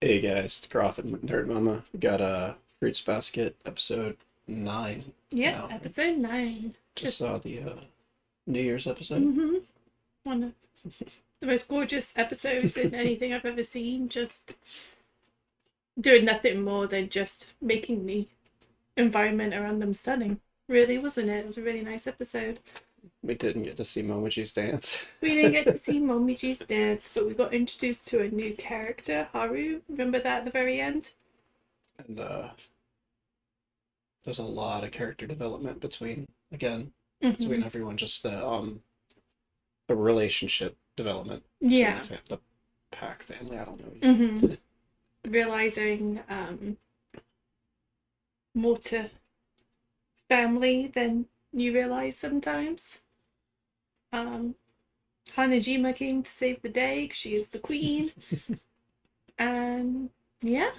Hey guys, it's Grauph Nerdmuma. We got a Fruits Basket episode 9 Yep, now. episode 9. Just saw the New Year's episode. One of the most gorgeous episodes in anything I've ever seen. Just doing nothing more than just making the environment around them stunning. Really, wasn't it? It was a really nice episode. We didn't get to see Momoji's dance. We didn't get to see Momoji's dance, but we got introduced to a new character, Haru. Remember that at the very end? And there's a lot of character development between everyone, just the relationship development. Yeah. The Pack family, I don't know. Realizing more to family than you realize sometimes. Hanajima came to save the day because she is the queen. And yeah,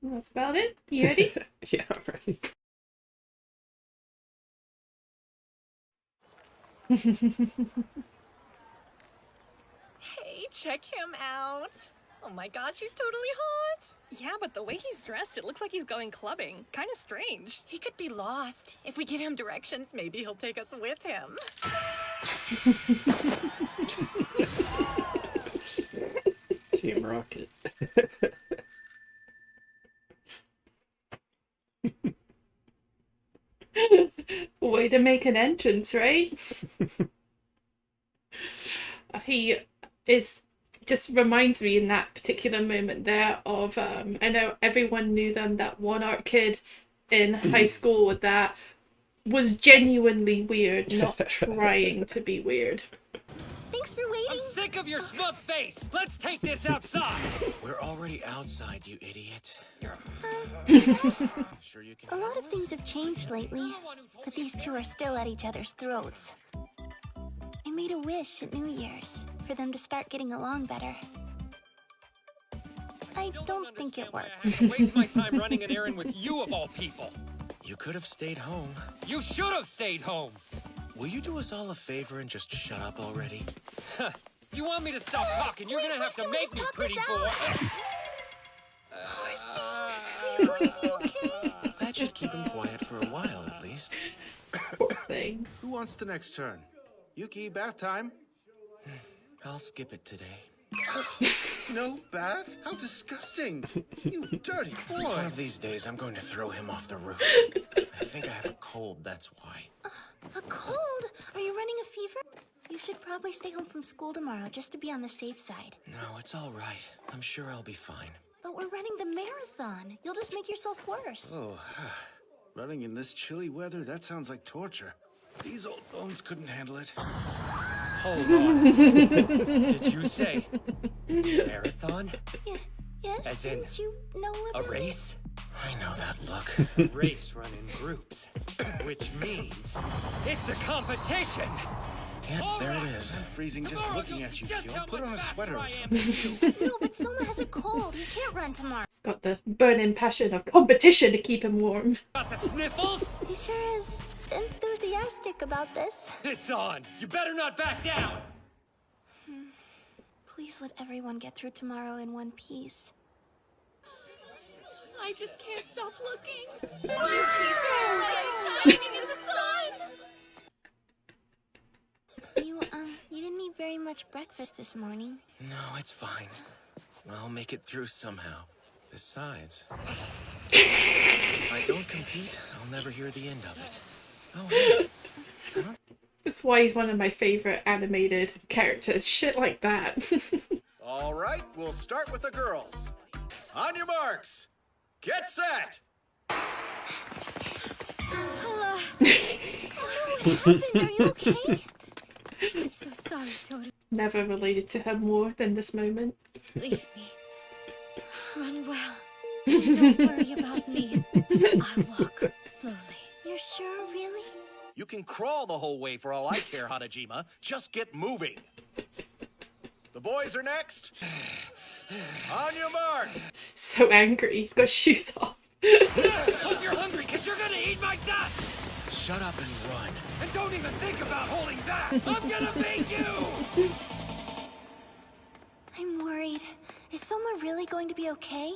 that's about it. You ready? Yeah, I'm ready. Hey, check him out. Oh my god, she's totally hot. Yeah, but the way he's dressed, it looks like he's going clubbing. Kind of strange. He could be lost. If we give him directions, maybe he'll take us with him. Team Rocket. Way to make an entrance, right? He is just reminds me in that particular moment there of I know everyone knew them, that one art kid in high school that was genuinely weird, not trying to be weird. Thanks for waiting. I'm sick of your smug face. Let's take this outside. We're already outside, you idiot. Sure you can. A lot of things have changed lately, but these two are still at each other's throats. I made a wish at New Year's for them to start getting along better. I don't think it worked. I have to waste my time running an errand with you of all people. You could have stayed home. You should have stayed home. Will you do us all a favor and just shut up already? If you want me to stop talking, you're gonna have to make me, pretty boy. Are you going to be okay? That should keep him quiet for a while, at least. Poor thing. Who wants the next turn? Yuki, bath time? I'll skip it today. No bath? How disgusting! You dirty One boy! of these days, I'm going to throw him off the roof. I think I have a cold, that's why. A cold? Are you running a fever? You should probably stay home from school tomorrow just to be on the safe side. No, it's all right. I'm sure I'll be fine. But we're running the marathon. You'll just make yourself worse. Oh, running in this chilly weather, that sounds like torture. These old bones couldn't handle it. Hold on. Did you say marathon? Yes, As in didn't you know about A race? I know that look. Race run in groups, which means it's a competition. Yep, there it is. I'm freezing just Tomorrow looking you'll at see you, just Kyo. how Put much on a sweater faster or I am something. than you. No, but Soma has a cold. He can't run tomorrow. He's got the burning passion of competition to keep him warm. Got the sniffles? He sure is enthusiastic about this. It's on. You better not back down. Please let everyone get through tomorrow in one piece. I just can't stop looking. Yuki's hair shining in the sun. You didn't eat very much breakfast this morning. No, it's fine. I'll make it through somehow. Besides, if I don't compete, I'll never hear the end of it. Oh, hey. That's why he's one of my favorite animated characters. Shit like that. All right, we'll start with the girls. On your marks. Get set! Oh no, what happened? Are you okay? I'm so sorry, Toto. Never related to her more than this moment. Leave me. Run well. Don't worry about me. I'll walk slowly. You're sure, really? You can crawl the whole way for all I care, Hanajima. Just get moving. The boys are next. On your marks. So angry. He's got shoes off. Hope you're hungry, because you're gonna eat my dust! Shut up and run. And don't even think about holding back! I'm gonna beat you! I'm worried. Is Soma really going to be okay?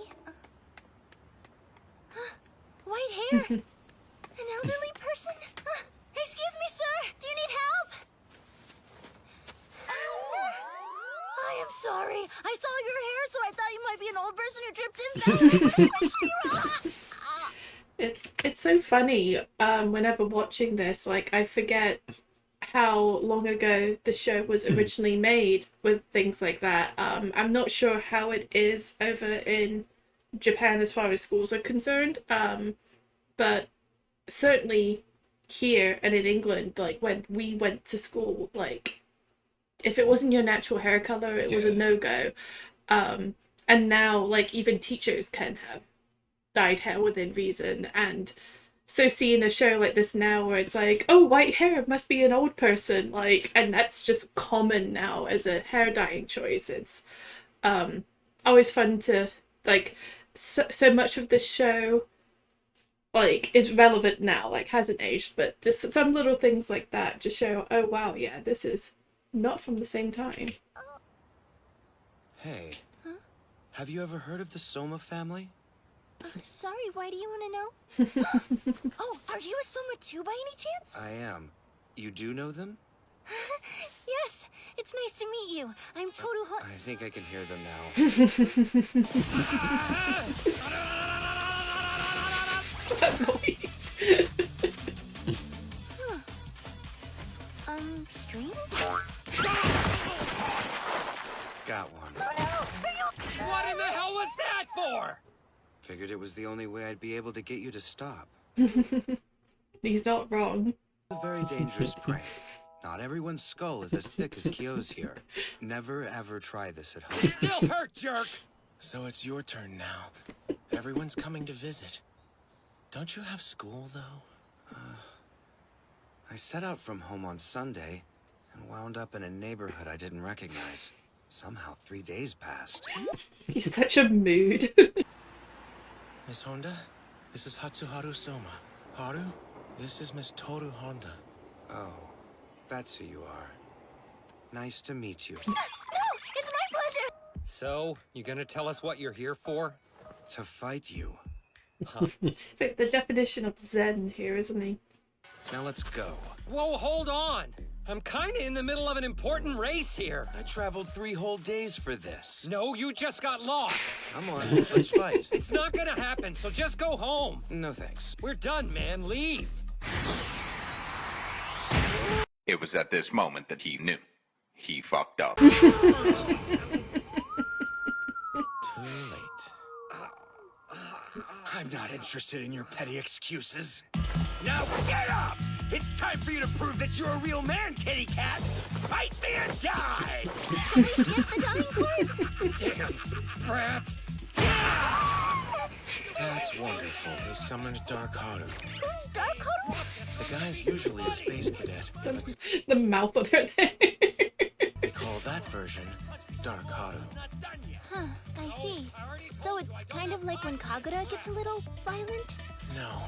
White hair! An elderly person? Excuse me, sir! Do you need help? I am sorry. I saw your hair, so I thought you might be an old person who tripped and fell. I wanted to make sure you were It's so funny, whenever watching this, like, I forget how long ago the show was originally made with things like that. I'm not sure how it is over in Japan as far as schools are concerned, but certainly here and in England, like, when we went to school, like, if it wasn't your natural hair color, it was a no-go. And now, like, even teachers can have dyed hair within reason, and so seeing a show like this now where it's like, oh, white hair must be an old person, like, and that's just common now as a hair dyeing choice. It's always fun to, like, so much of this show, like, is relevant now, like, hasn't aged, but just some little things like that just show, oh wow, yeah, this is not from the same time. Hey, have you ever heard of the Soma family? Sorry, why do you want to know? Oh, are you a Soma too by any chance? I am. You do know them? Yes, it's nice to meet you. I'm Toru Hon- I think I can hear them now. That noise. Stream? Got one. What in the hell was that for? Figured it was the only way I'd be able to get you to stop. He's not wrong. A very dangerous prank. Not everyone's skull is as thick as Kyo's here. Never ever try this at home. Still hurt, jerk! So it's your turn now. Everyone's coming to visit. Don't you have school, though? I set out from home on Sunday and wound up in a neighborhood I didn't recognize. Somehow 3 days passed. He's such a mood. Miss Honda, this is Hatsuharu Soma. Haru, this is Miss Toru Honda. Oh, that's who you are. Nice to meet you. No, it's my pleasure! So, you gonna tell us what you're here for? To fight you. It's like the definition of Zen here, isn't he? Now let's go. Whoa, hold on! I'm kinda in the middle of an important race here. I traveled 3 whole days for this. No, you just got lost. Come on, let's fight. It's not gonna happen, so just go home. No thanks. We're done, man. Leave. It was at this moment that he knew. He fucked up. Too late. I'm not interested in your petty excuses. Now get up! It's time for you to prove that you're a real man, kitty cat! Fight me and die! Skip the dying part! Damn, brat. That's wonderful. They summoned Dark Haru. Who's Dark Haru? The guy's usually a space cadet, but The mouth on her there. they call that version Dark Haru. Huh, I see. So it's kind of like when Kagura gets a little violent? No.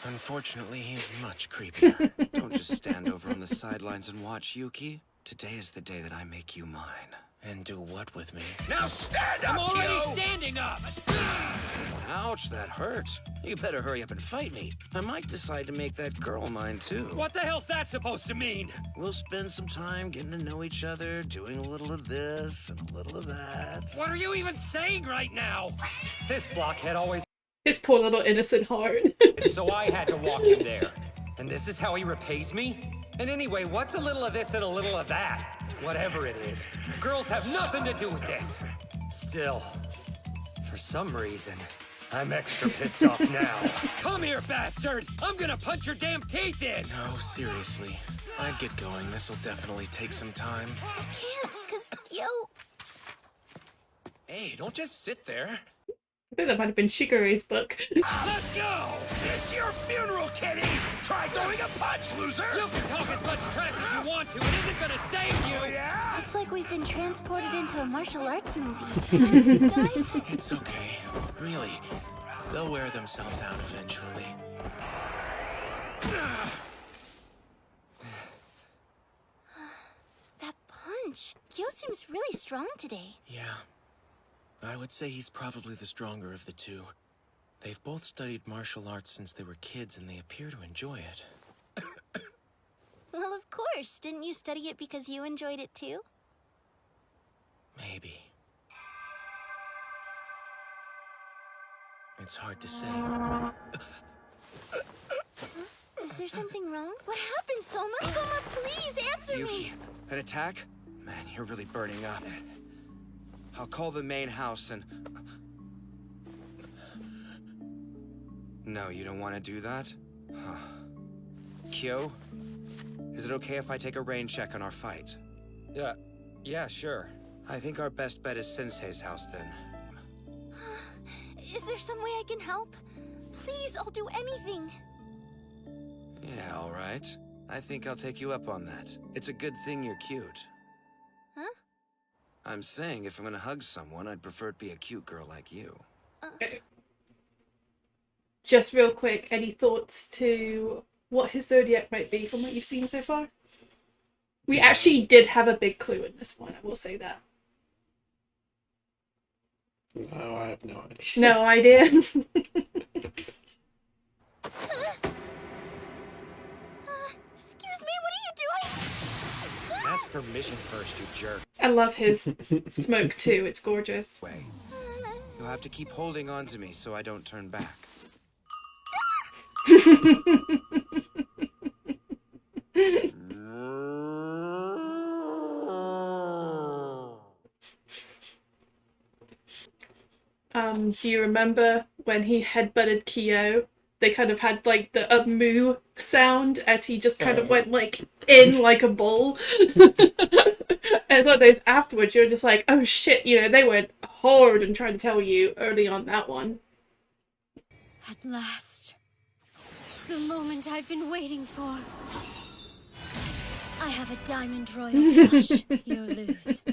Unfortunately, he's much creepier. Don't just stand over on the sidelines and watch, Yuki. Today is the day that I make you mine. And do what with me? Now stand I'm up, already you! standing up. Ouch, that hurt. You better hurry up and fight me. I might decide to make that girl mine, too. What the hell's that supposed to mean? We'll spend some time getting to know each other, doing a little of this and a little of that. What are you even saying right now? This blockhead always His poor little innocent heart. so I had to walk him there. And this is how he repays me? And anyway, what's a little of this and a little of that? Whatever it is, girls have nothing to do with this. Still, for some reason, I'm extra pissed off now. Come here, bastard! I'm gonna punch your damn teeth in! No, seriously. I'd get going. This'll definitely take some time. I can't, cause Kyo... Hey, don't just sit there. I think that might have been Shigeru's book. Let's go! It's your funeral, kitty! Try throwing a punch, loser! You can talk as much trash as you want to. It isn't gonna save you! Oh, yeah? It's like we've been transported into a martial arts movie. Guys? It's okay. Really. They'll wear themselves out eventually. That punch. Kyo seems really strong today. Yeah. I would say he's probably the stronger of the two. They've both studied martial arts since they were kids, and they appear to enjoy it. Well, of course. Didn't you study it because you enjoyed it too? Maybe. It's hard to say. Is there something wrong? What happened, Soma? Soma, please answer Yuki, me! an attack? Man, you're really burning up. I'll call the main house and... No, you don't want to do that? Huh. Kyo? Is it okay if I take a rain check on our fight? Yeah, sure. I think our best bet is Sensei's house, then. Is there some way I can help? Please, I'll do anything. Yeah, all right. I think I'll take you up on that. It's a good thing you're cute. Huh? I'm saying if I'm gonna hug someone, I'd prefer it be a cute girl like you. Just real quick, any thoughts to what his zodiac might be from what you've seen so far? We actually did have a big clue in this one, I will say that. No, I have no idea. No idea. Excuse me, what are you doing? Ask permission first, you jerk. I love his smoke too, it's gorgeous. Way. You'll have to keep holding on to me so I don't turn back. Do you remember when he headbutted Kyo? They kind of had like a moo sound as he just kind of went like in like a bull. And so those afterwards, you're just like, oh shit, you know, they went hard and tried to tell you early on that one. At last. The moment I've been waiting for. I have a diamond royal flush. You lose.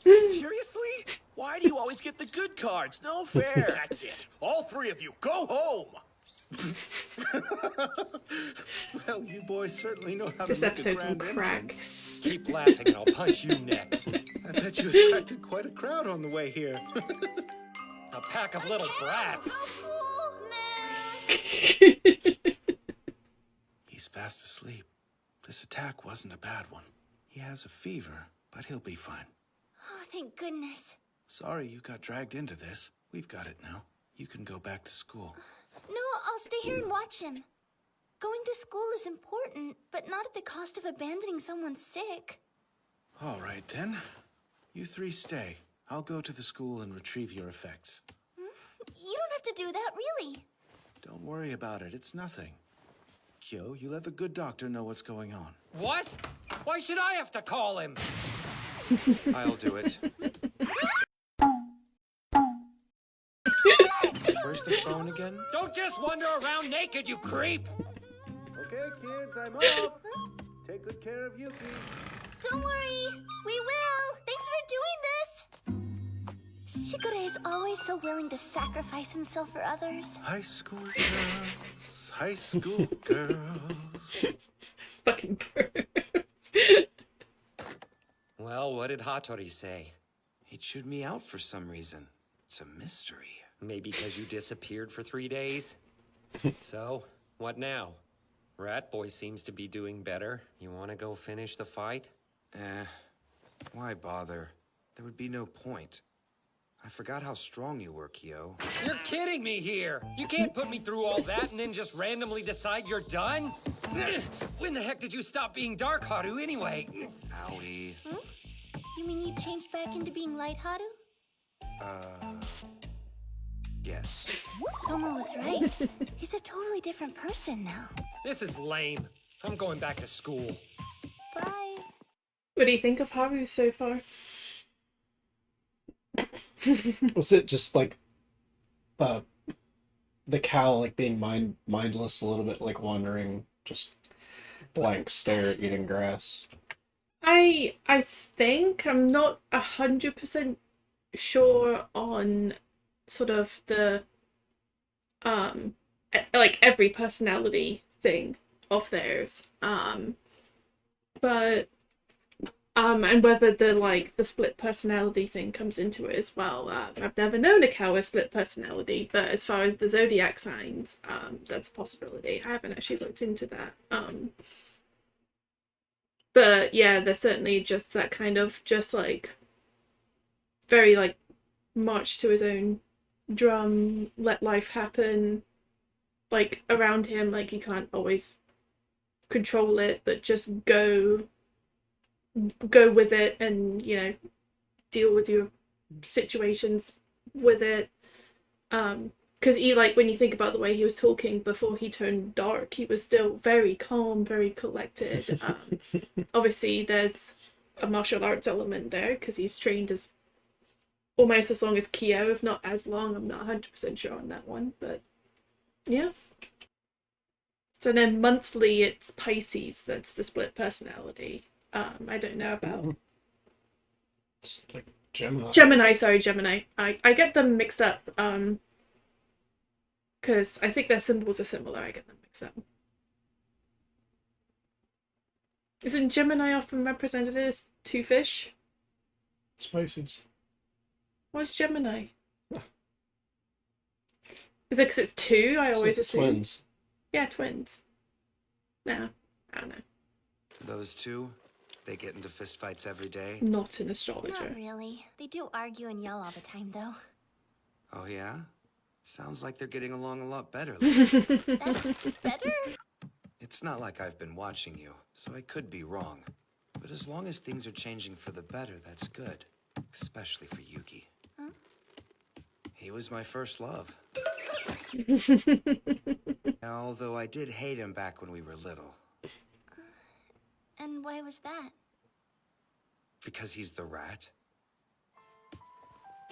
Seriously? Why do you always get the good cards? No fair. That's it. All three of you, go home! Well, you boys certainly know how This to make a episode's on grand crack. entrance. Keep laughing and I'll punch you next. I bet you attracted quite a crowd on the way here. A pack of little brats. He's fast asleep. This attack wasn't a bad one. He has a fever, but he'll be fine. Oh, thank goodness. Sorry you got dragged into this. We've got it now. You can go back to school. No, I'll stay here and watch him. Going to school is important, but not at the cost of abandoning someone sick. All right, then. You three stay. I'll go to the school and retrieve your effects. You don't have to do that, really. Don't worry about it. It's nothing. Kyo, you let the good doctor know what's going on. What? Why should I have to call him? I'll do it. Where's the phone again? Don't just wander around naked, you creep! Okay, kids, I'm off. Take good care of Yuki. Don't worry, we will. Thanks for doing this. Shigure is always so willing to sacrifice himself for others. High school girls. High school girls. Fucking bird. Well, what did Hattori say? He chewed me out for some reason. It's a mystery. Maybe because you disappeared for 3 days? So, what now? Rat Boy seems to be doing better. You want to go finish the fight? Why bother? There would be no point. I forgot how strong you were, Kyo. You're kidding me here! You can't put me through all that and then just randomly decide you're done? When the heck did you stop being Dark Haru anyway? Owie. You mean you changed back into being Light Haru? Yes. Soma was right. He's a totally different person now. This is lame. I'm going back to school. Bye. What do you think of Haru so far? Was it just like the cow like being mindless a little bit, like wandering, just blank stare eating grass? I think I'm not 100% sure on sort of the like every personality thing of theirs, but And whether the split personality thing comes into it as well. I've never known a cow with split personality, but as far as the zodiac signs, that's a possibility. I haven't actually looked into that. But yeah, there's certainly just that kind of just like very like march to his own drum, let life happen. Like around him, like he can't always control it, but just go with it and, you know, deal with your situations with it. Because he, like, when you think about the way he was talking before he turned dark, he was still very calm, very collected. Obviously there's a martial arts element there because he's trained as almost as long as Kyo, if not as long. I'm not 100% sure on that one, but yeah. So then monthly it's Pisces, that's the split personality. I don't know about It's like Gemini. Gemini. I get them mixed up because I think their symbols are similar. I get them mixed up. Isn't Gemini often represented as two fish? It's Pisces. What's Gemini? Is it because it's two? I always assume. Twins. Yeah, twins. No, I don't know. Those two, they get into fistfights every day? Not an astrologer. Not really. They do argue and yell all the time, though. Oh, yeah? Sounds like they're getting along a lot better. That's better? It's not like I've been watching you, so I could be wrong. But as long as things are changing for the better, that's good. Especially for Yuki. Huh? He was my first love. Although I did hate him back when we were little. And why was that? Because he's the rat.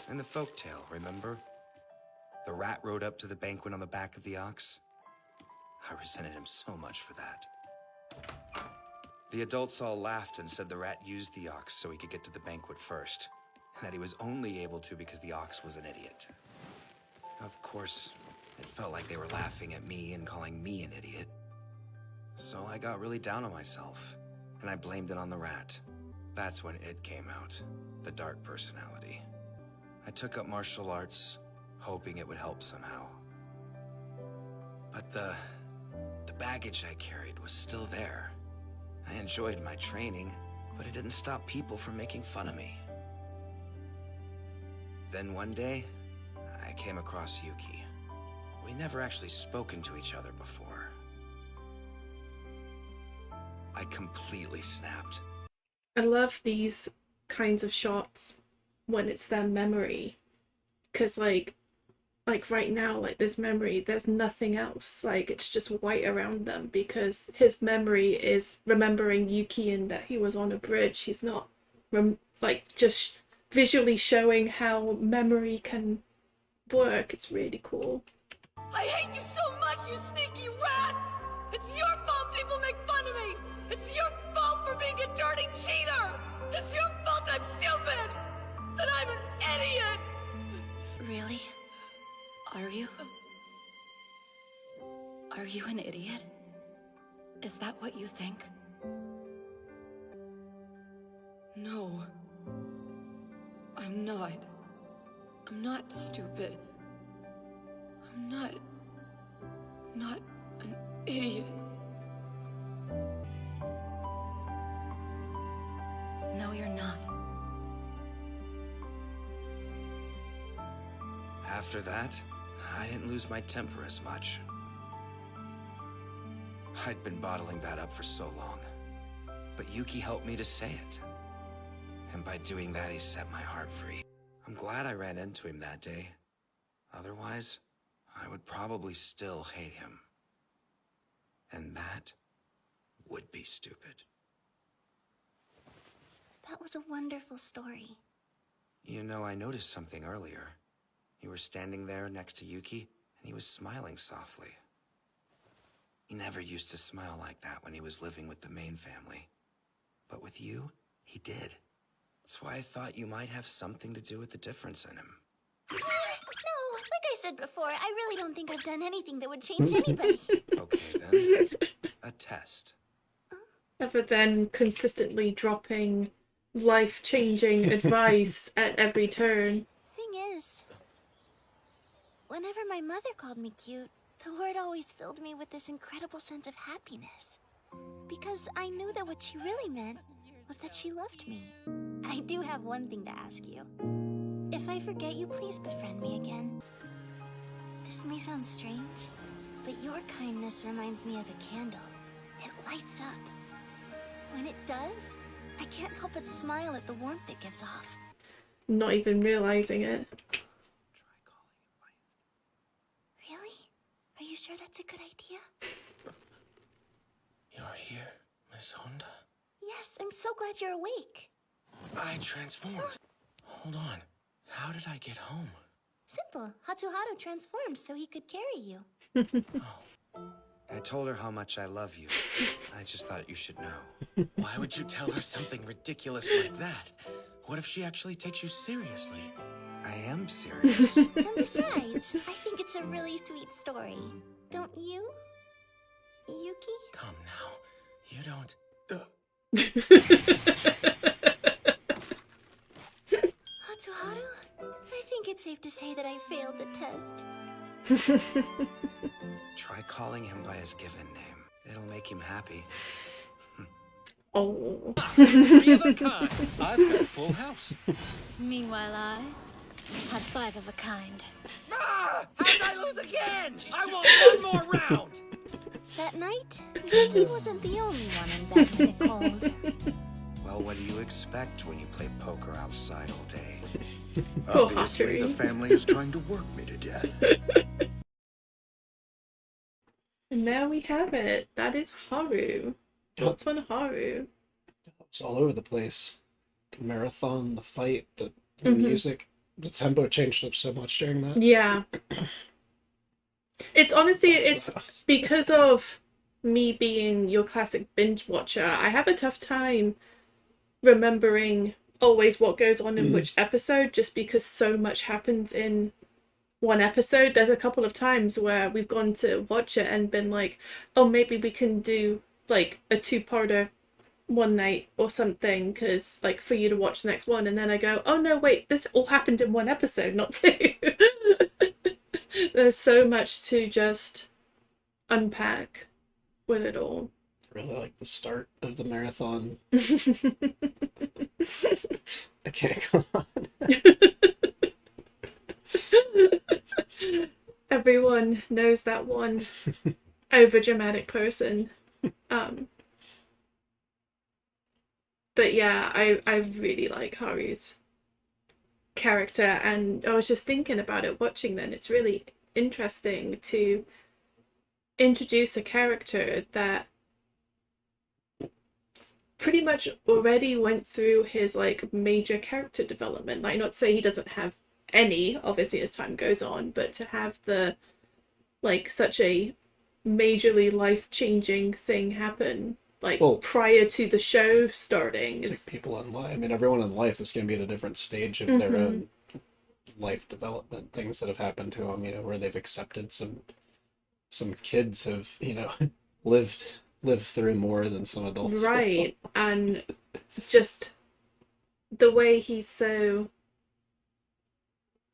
And the folktale, remember? The rat rode up to the banquet on the back of the ox. I resented him so much for that. The adults all laughed and said the rat used the ox so he could get to the banquet first, and that he was only able to because the ox was an idiot. Of course, it felt like they were laughing at me and calling me an idiot. So I got really down on myself, and I blamed it on the rat. That's when it came out, the dark personality. I took up martial arts, hoping it would help somehow. But the baggage I carried was still there. I enjoyed my training, but it didn't stop people from making fun of me. Then one day, I came across Yuki. We never actually spoken to each other before. I completely snapped. I love these kinds of shots when it's their memory, because like right now, like this memory, there's nothing else, like it's just white around them because his memory is remembering Yuki and that he was on a bridge. He's not like just visually showing how memory can work. It's really cool. I hate you so much, you sneaky rat! It's your fault people make fun of me! It's your fault for being a dirty cheater! It's your fault I'm stupid! That I'm an idiot! Really? Are you? Are you an idiot? Is that what you think? No. I'm not. I'm not stupid. I'm not an idiot. No, you're not. After that, I didn't lose my temper as much. I'd been bottling that up for so long. But Yuki helped me to say it. And by doing that, he set my heart free. I'm glad I ran into him that day. Otherwise, I would probably still hate him. And that would be stupid. That was a wonderful story. You know, I noticed something earlier. You were standing there next to Yuki, and he was smiling softly. He never used to smile like that when he was living with the main family. But with you, he did. That's why I thought you might have something to do with the difference in him. No, like I said before, I really don't think I've done anything that would change anybody. Okay, then. A test. But then consistently dropping life-changing advice at every turn. Thing is, whenever my mother called me cute, the word always filled me with this incredible sense of happiness. Because I knew that what she really meant was that she loved me. I do have one thing to ask you. If I forget you, please befriend me again. This may sound strange, but your kindness reminds me of a candle. It lights up. When it does, I can't help but smile at the warmth it gives off. Not even realizing it. Really? Are you sure that's a good idea? You're here, Miss Honda? Yes, I'm so glad you're awake. I transformed. Hold on. How did I get home? Simple. Haru transformed so he could carry you. I told her how much I love you. I just thought you should know. Why would you tell her something ridiculous like that? What if she actually takes you seriously? I am serious. And besides, I think it's a really sweet story. Don't you, Yuki? Come now. You don't... Haru, I think it's safe to say that I failed the test. Try calling him by his given name. It'll make him happy. Oh. Three of a kind. I've got a full house. Meanwhile, I have 5 of a kind. Ah! How did I lose again? I want one more round. That night, Yuki wasn't the only one in bed when it called. Well, what do you expect when you play poker outside all day? Obviously, the family is trying to work me to death. And there we have it. That is Haru. Thoughts on Haru? It's all over the place. The marathon, the fight, the music. The tempo changed up so much during that. Yeah. It's honestly, it's because of me being your classic binge watcher, I have a tough time remembering always what goes on in which episode, just because so much happens in one episode. There's a couple of times where we've gone to watch it and been like, oh, maybe we can do like a 2-parter one night or something, because like for you to watch the next one, and then I go, oh no, wait, this all happened in one episode, not 2. There's so much to just unpack with it all. I really like the start of the marathon. I can't go on. Everyone knows that one over-dramatic person. But yeah, I really like Haru's character, and I was just thinking about it watching then. It's really interesting to introduce a character that pretty much already went through his like major character development. Like, not to say he doesn't have any, obviously, as time goes on, but to have the like such a majorly life-changing thing happen like prior to the show starting. It's like people in life. I mean, everyone in life is going to be at a different stage of their own life development. Things that have happened to them, you know, where they've accepted some kids have, you know, lived through more than some adults. Right. And just the way he's so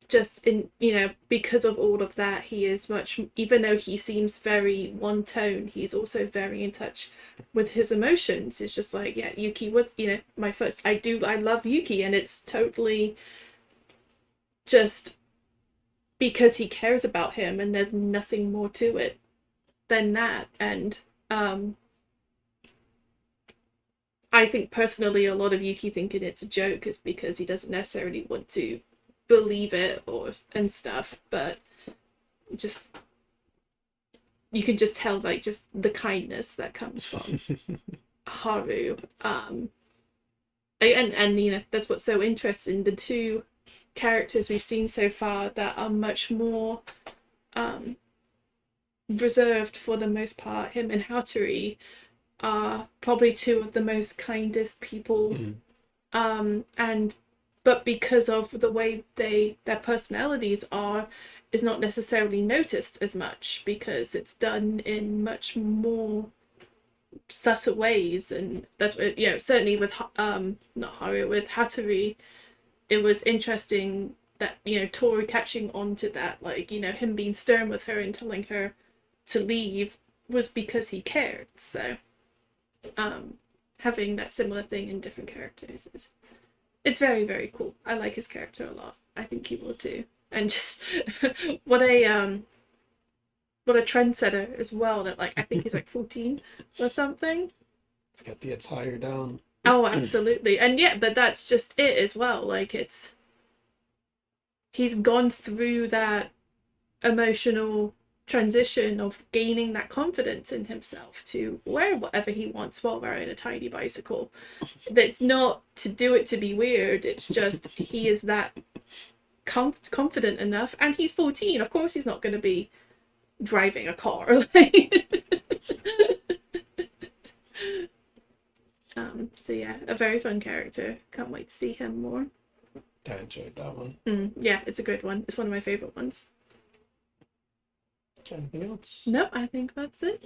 just in, you know, because of all of that, he is much, even though he seems very one tone, he's also very in touch with his emotions. It's just like, yeah, Yuki was, you know, my first, I love Yuki, and it's totally just because he cares about him, and there's nothing more to it than that. And I think personally a lot of Yuki thinking it's a joke is because he doesn't necessarily want to believe it and stuff, but just you can just tell like just the kindness that comes from Haru. And you know, that's what's so interesting. The two characters we've seen so far that are much more reserved for the most part, him and Hatori, are probably two of the most kindest people. But because of the way their personalities are, is not necessarily noticed as much, because it's done in much more subtle ways, and that's what, you know, certainly with not Haru, with Hattori, it was interesting that, you know, Toru catching on to that, like, you know, him being stern with her and telling her to leave was because he cared. So having that similar thing in different characters is, it's very, very cool. I like his character a lot. I think you will too. And just what a trendsetter as well, that, like, I think he's like 14 or something. Let's get the attire down. Oh, absolutely. And yeah, but that's just it as well. Like, he's gone through that emotional transition of gaining that confidence in himself to wear whatever he wants while riding a tiny bicycle. That's not to do it to be weird. It's just he is that confident enough, and he's 14. Of course he's not going to be driving a car. So yeah, a very fun character. Can't wait to see him more. I enjoyed that one. Yeah, it's a good one. It's one of my favorite ones. Anything else? Nope, I think that's it.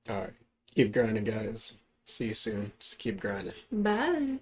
All right. Keep grinding, guys. See you soon. Just keep grinding. Bye.